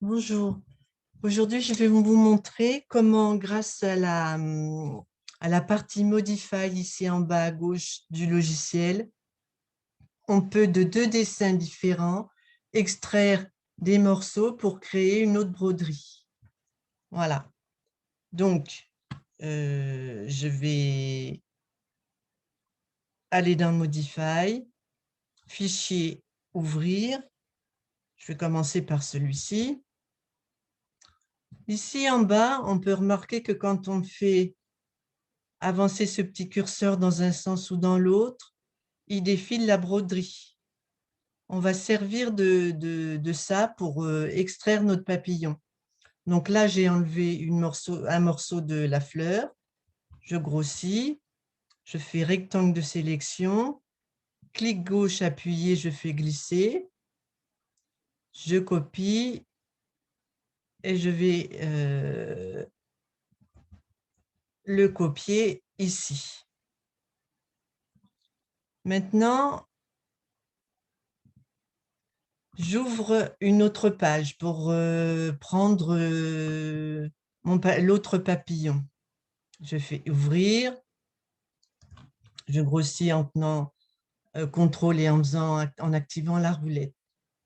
Bonjour. Aujourd'hui, je vais vous montrer comment, grâce à la partie Modify ici en bas à gauche du logiciel, on peut de deux dessins différents extraire des morceaux pour créer une autre broderie. Voilà. Donc, je vais aller dans Modify, Fichier, Ouvrir. Je vais commencer par celui-ci. Ici en bas, on peut remarquer que quand on fait avancer ce petit curseur dans un sens ou dans l'autre, il défile la broderie. On va servir de ça pour extraire notre papillon. Donc là, j'ai enlevé un morceau de la fleur. Je grossis, je fais rectangle de sélection, clic gauche appuyé, je fais glisser, je copie et je vais le copier ici. Maintenant, j'ouvre une autre page pour prendre l'autre papillon. Je fais ouvrir, je grossis en tenant CTRL et en activant la roulette.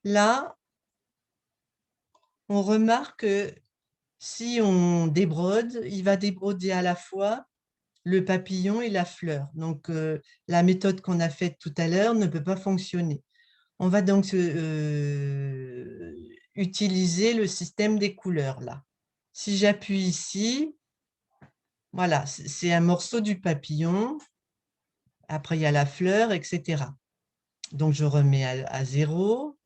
Là, on remarque que si on débrode, il va débroder à la fois le papillon et la fleur. Donc, la méthode qu'on a faite tout à l'heure ne peut pas fonctionner. On va donc utiliser le système des couleurs là. Si j'appuie ici, voilà, c'est un morceau du papillon. Après, il y a la fleur, etc. Donc, je remets à 0.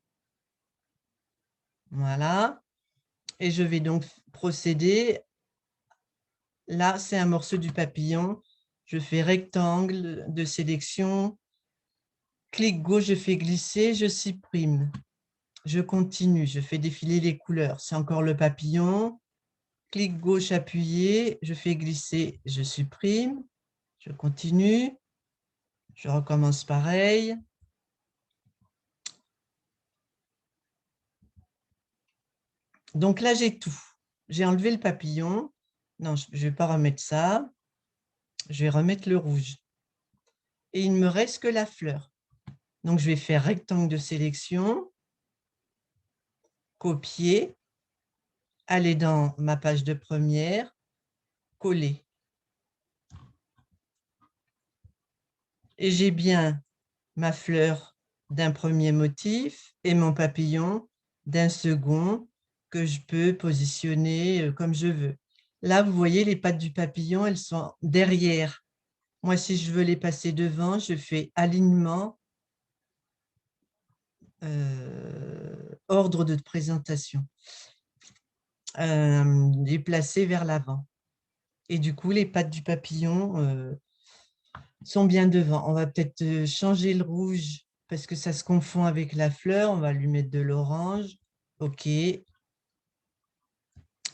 Voilà. Et je vais donc procéder. Là, c'est un morceau du papillon. Je fais rectangle de sélection. Clic gauche, je fais glisser, je supprime. Je continue, je fais défiler les couleurs. C'est encore le papillon. Clic gauche appuyé, je fais glisser, je supprime. Je continue. Je recommence pareil. Donc là, j'ai tout. J'ai enlevé le papillon. Non, je ne vais pas remettre ça. Je vais remettre le rouge. Et il ne me reste que la fleur. Donc, je vais faire rectangle de sélection, copier, aller dans ma page de première, coller. Et j'ai bien ma fleur d'un premier motif et mon papillon d'un second que je peux positionner comme je veux. Là, vous voyez, les pattes du papillon, elles sont derrière. Moi, si je veux les passer devant, je fais alignement, ordre de présentation, déplacer vers l'avant. Et du coup, les pattes du papillon sont bien devant. On va peut-être changer le rouge parce que ça se confond avec la fleur. On va lui mettre de l'orange. OK.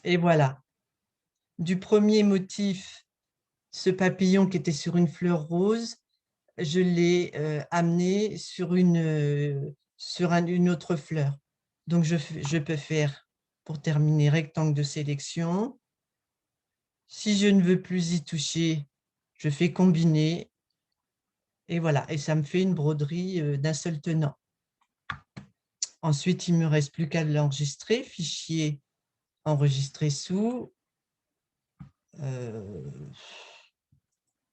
Et voilà. Du premier motif, ce papillon qui était sur une fleur rose, je l'ai amené sur une autre fleur. Donc, je peux faire, pour terminer, rectangle de sélection. Si je ne veux plus y toucher, je fais combiner. Et voilà, et ça me fait une broderie d'un seul tenant. Ensuite, il ne me reste plus qu'à l'enregistrer. Fichier, enregistrer sous,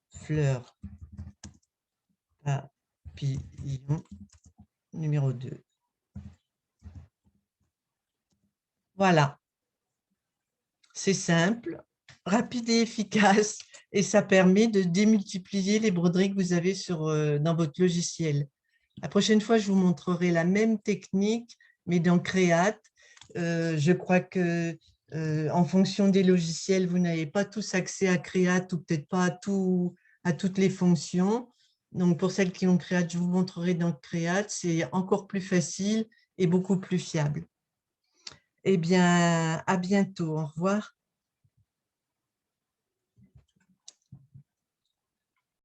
fleur, papillon, numéro 2. Voilà, c'est simple, rapide et efficace, et ça permet de démultiplier les broderies que vous avez dans votre logiciel. La prochaine fois, je vous montrerai la même technique, mais dans Créate. Je crois que en fonction des logiciels, vous n'avez pas tous accès à Créate ou peut-être pas à toutes les fonctions. Donc, pour celles qui ont Créate, je vous montrerai dans Créate. C'est encore plus facile et beaucoup plus fiable. Eh bien, à bientôt. Au revoir.